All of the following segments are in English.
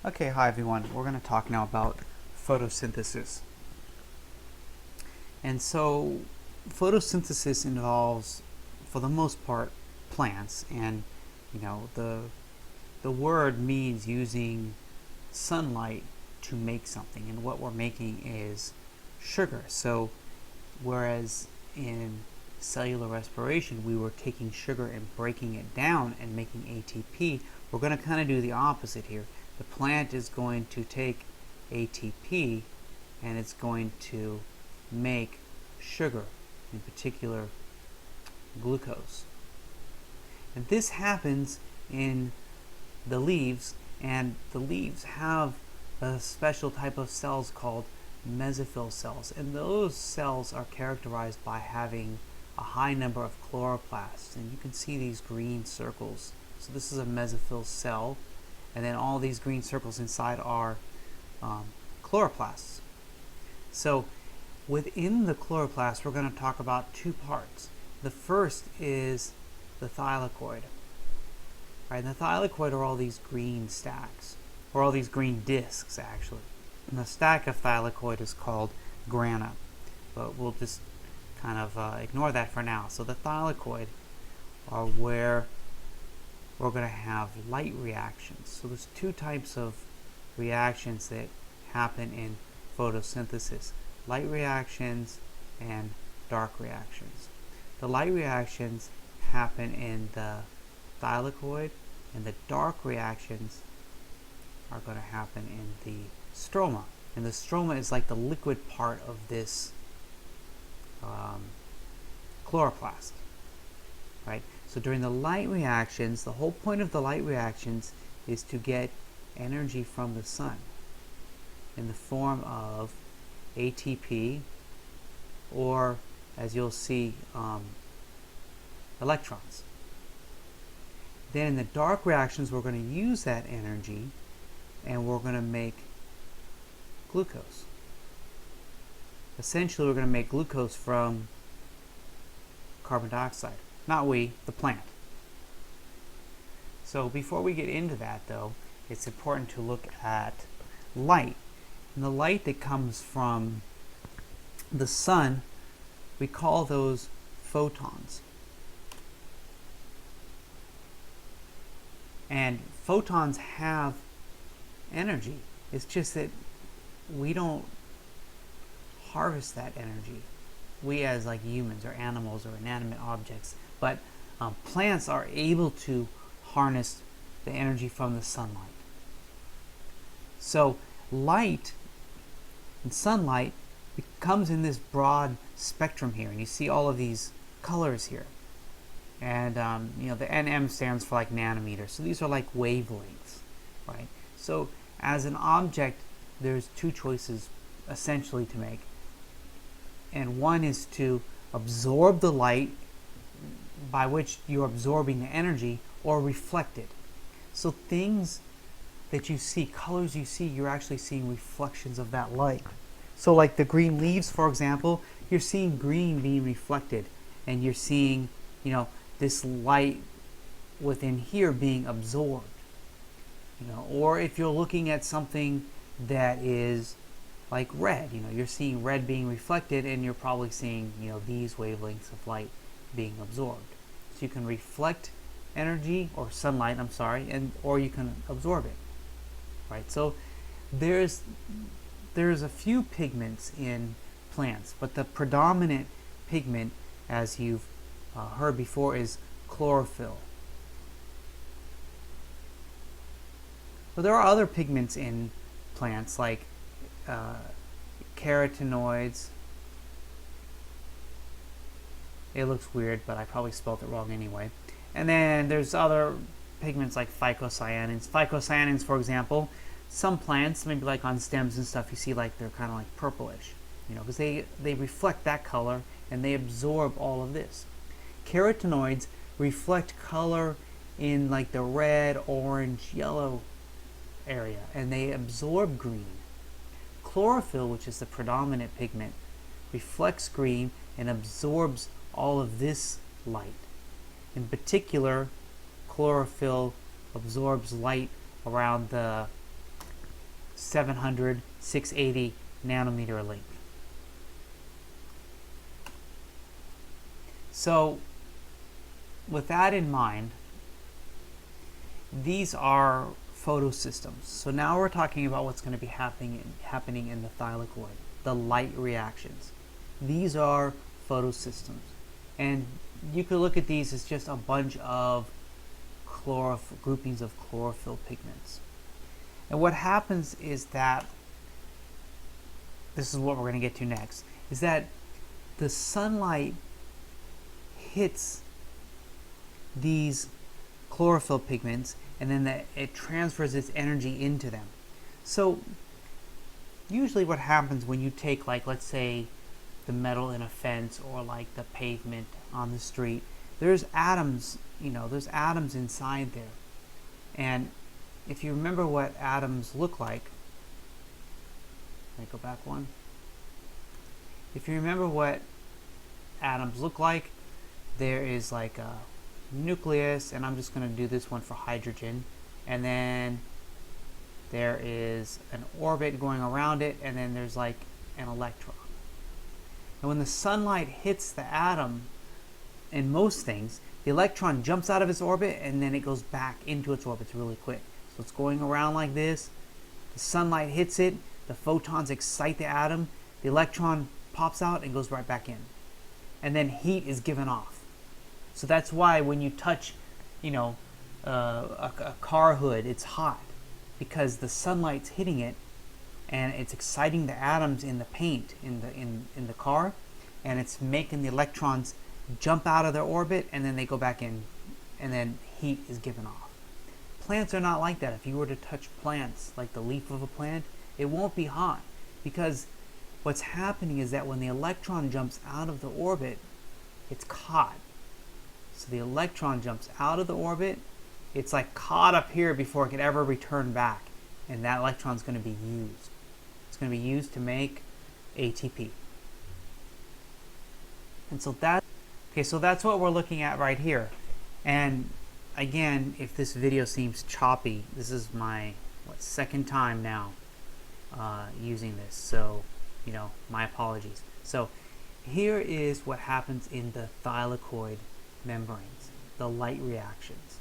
Okay, hi everyone. We're going to talk now about photosynthesis. And so photosynthesis involves, for the most part, plants, and the word means using sunlight to make something, and what we're making is sugar. So whereas in cellular respiration we were taking sugar and breaking it down and making ATP, we're going to kind of do the opposite here. The plant is going to take ATP and it's going to make sugar, in particular glucose. And this happens in the leaves, and the leaves have a special type of cells called mesophyll cells, and those cells are characterized by having a high number of chloroplasts, and you can see these green circles. So this is a mesophyll cell, and then all these green circles inside are chloroplasts. So within the chloroplast we're going to talk about two parts. The first is the thylakoid. Right, and the thylakoid are all these green stacks, or all these green discs actually. And the stack of thylakoid is called grana, but we'll just kind of ignore that for now. So the thylakoid are where we're going to have light reactions. So there's two types of reactions that happen in photosynthesis: light reactions and dark reactions. The light reactions happen in the thylakoid, and the dark reactions are going to happen in the stroma. And the stroma is like the liquid part of this chloroplast. Right? So during the light reactions, the whole point of the light reactions is to get energy from the sun in the form of ATP, or, as you'll see, electrons. Then in the dark reactions we're going to use that energy and we're going to make glucose. Essentially we're going to make glucose from carbon dioxide. Not we, the plant. So before we get into that though, it's important to look at light. And the light that comes from the sun, we call those photons. And photons have energy. It's just that we don't harvest that energy. We as like humans or animals or inanimate objects. But plants are able to harness the energy from the sunlight. So light and sunlight comes in this broad spectrum here. And you see all of these colors here. And the NM stands for like nanometers. So these are like wavelengths, right? So as an object, there's two choices essentially to make. And one is to absorb the light, by which you're absorbing the energy, or reflect it. So things that you see, colors you see, you're actually seeing reflections of that light. So like the green leaves, for example, you're seeing green being reflected, and you're seeing, this light within here being absorbed. Or if you're looking at something that is like red, you're seeing red being reflected, and you're probably seeing, these wavelengths of light being absorbed. So you can reflect energy, or sunlight, I'm sorry, or you can absorb it. Right? So there's a few pigments in plants, but the predominant pigment, as you've heard before, is chlorophyll. But there are other pigments in plants, like carotenoids. It looks weird, but I probably spelled it wrong anyway. And then there's other pigments like phycocyanins. Phycocyanins, for example, some plants, maybe like on stems and stuff, you see like they're kind of like purplish, because they reflect that color and they absorb all of this. Carotenoids reflect color in like the red, orange, yellow area, and they absorb green. Chlorophyll, which is the predominant pigment, reflects green and absorbs all of this light. In particular, chlorophyll absorbs light around the 700, 680 nanometer length. So with that in mind, these are photosystems. So now we're talking about what's going to be happening in the thylakoid, the light reactions. These are photosystems. And you could look at these as just a bunch of groupings of chlorophyll pigments. And what happens is that, this is what we're going to get to next, is that the sunlight hits these chlorophyll pigments, and then it transfers its energy into them. So usually what happens when you take, like, let's say the metal in a fence or like the pavement on the street, there's atoms, there's atoms inside there. And if you remember what atoms look like, let me go back one. If you remember what atoms look like, there is like a nucleus, and I'm just going to do this one for hydrogen, and then there is an orbit going around it, and then there's like an electron. And when the sunlight hits the atom, in most things, the electron jumps out of its orbit and then it goes back into its orbit really quick. So it's going around like this, the sunlight hits it, the photons excite the atom, the electron pops out and goes right back in. And then heat is given off. So that's why when you touch, a car hood, it's hot, because the sunlight's hitting it and it's exciting the atoms in the paint in the car, and it's making the electrons jump out of their orbit, and then they go back in, and then heat is given off. Plants are not like that. If you were to touch plants, like the leaf of a plant, it won't be hot, because what's happening is that when the electron jumps out of the orbit, it's caught. So the electron jumps out of the orbit, it's like caught up here before it could ever return back, and that electron is going to be used. It's going to be used to make ATP. And so that's what we're looking at right here. And again, if this video seems choppy, this is my second time now using this, so my apologies. So here is what happens in the thylakoid membranes, the light reactions.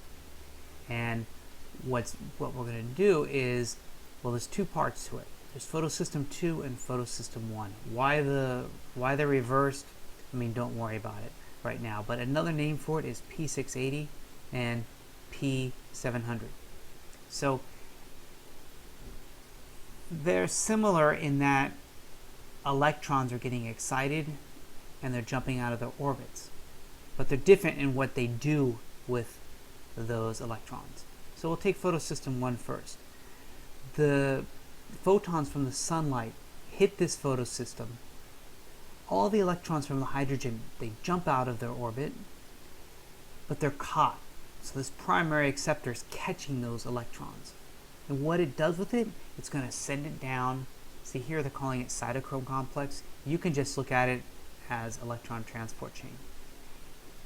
And what we're going to do is, well, there's two parts to it. There's photosystem 2 and photosystem 1. Why they're reversed, don't worry about it right now. But another name for it is P680 and P700. So they're similar in that electrons are getting excited and they're jumping out of their orbits. But they're different in what they do with those electrons. So we'll take photosystem 1 first. The photons from the sunlight hit this photosystem. All the electrons from the hydrogen, they jump out of their orbit, but they're caught. So this primary acceptor is catching those electrons. And what it does with it, it's going to send it down. See here, they're calling it Cytochrome Complex. You can just look at it as electron transport chain.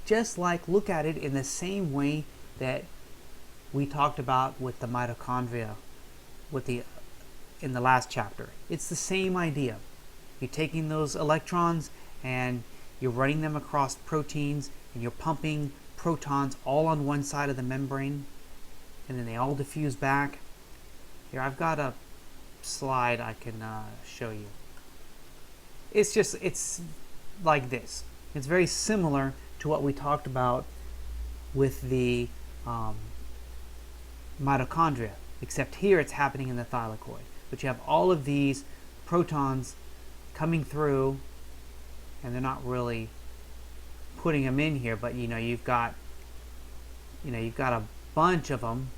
Just like, look at it in the same way that we talked about with the mitochondria in the last chapter. It's the same idea. You're taking those electrons and you're running them across proteins, and you're pumping protons all on one side of the membrane, and then they all diffuse back. Here, I've got a slide I can show you. It's like this. It's very similar to what we talked about with the mitochondria, except here it's happening in the thylakoid. But you have all of these protons coming through, and they're not really putting them in here, but you've got a bunch of them.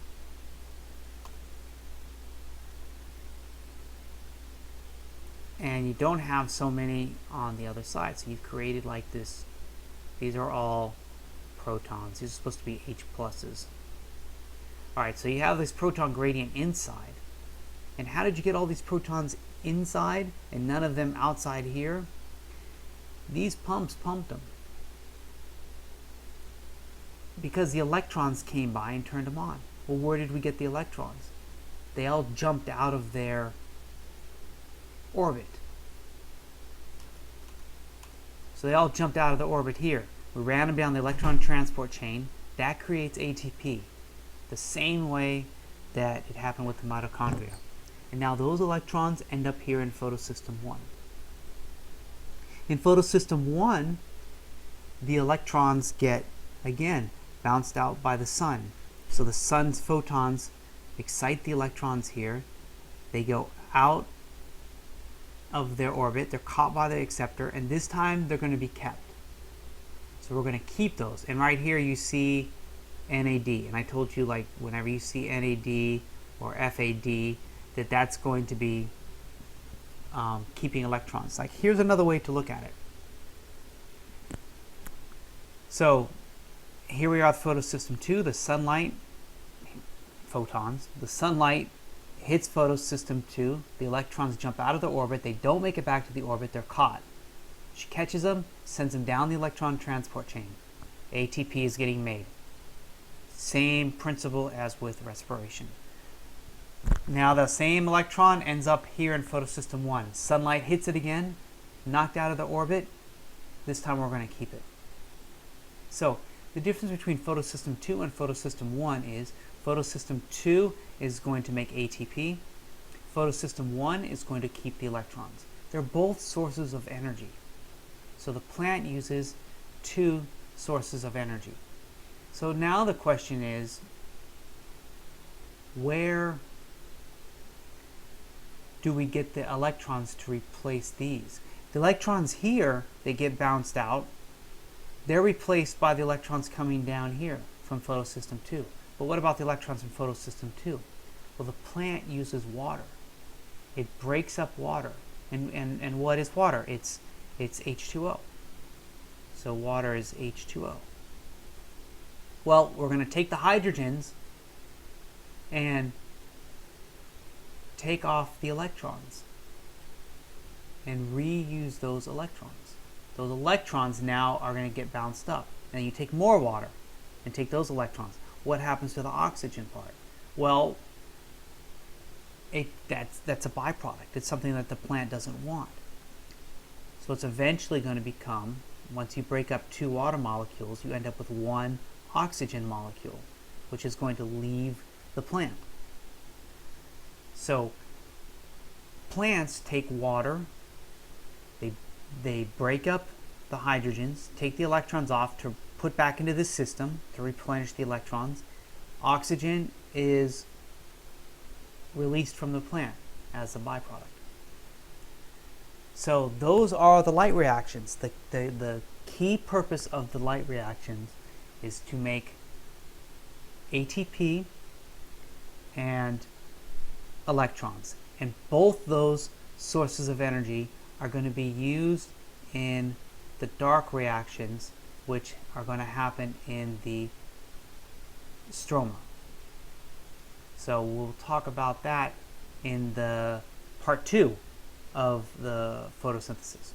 And you don't have so many on the other side, so you've created like this. These are all protons. These are supposed to be H pluses. Alright, so you have this proton gradient inside. And how did you get all these protons inside and none of them outside here? These pumps pumped them, because the electrons came by and turned them on. Well, where did we get the electrons? They all jumped out of their orbit. So they all jumped out of the orbit here. We ran them down the electron transport chain. That creates ATP, the same way that it happened with the mitochondria. And now those electrons end up here in photosystem 1. In photosystem 1, the electrons get, again, bounced out by the sun. So the sun's photons excite the electrons here. They go out of their orbit. They're caught by the acceptor, and this time they're going to be kept. So we're going to keep those. And right here you see NAD. And I told you, like, whenever you see NAD or FAD, that's going to be keeping electrons. Like, here's another way to look at it. So here we are at photosystem 2, the sunlight, photons, the sunlight hits photosystem 2, the electrons jump out of the orbit, they don't make it back to the orbit, they're caught. She catches them, sends them down the electron transport chain. ATP is getting made. Same principle as with respiration. Now the same electron ends up here in photosystem 1. Sunlight hits it again, knocked out of the orbit. This time we're going to keep it. So the difference between photosystem 2 and photosystem 1 is photosystem 2 is going to make ATP. Photosystem 1 is going to keep the electrons. They're both sources of energy. So the plant uses two sources of energy. So now the question is, where do we get the electrons to replace these? The electrons here, they get bounced out. They're replaced by the electrons coming down here from photosystem 2. But what about the electrons from photosystem 2? Well, the plant uses water. It breaks up water. And what is water? It's H2O. So water is H2O. Well, we're going to take the hydrogens and take off the electrons and reuse those electrons. Those electrons now are going to get bounced up. And you take more water and take those electrons. What happens to the oxygen part? Well, that's a byproduct. It's something that the plant doesn't want. So it's eventually going to become, once you break up two water molecules, you end up with one oxygen molecule, which is going to leave the plant. So plants take water, they break up the hydrogens, take the electrons off to put back into the system to replenish the electrons. Oxygen is released from the plant as a byproduct. So those are the light reactions. The key purpose of the light reactions is to make ATP and electrons. And both those sources of energy are going to be used in the dark reactions, which are going to happen in the stroma. So we'll talk about that in the part 2 of the photosynthesis.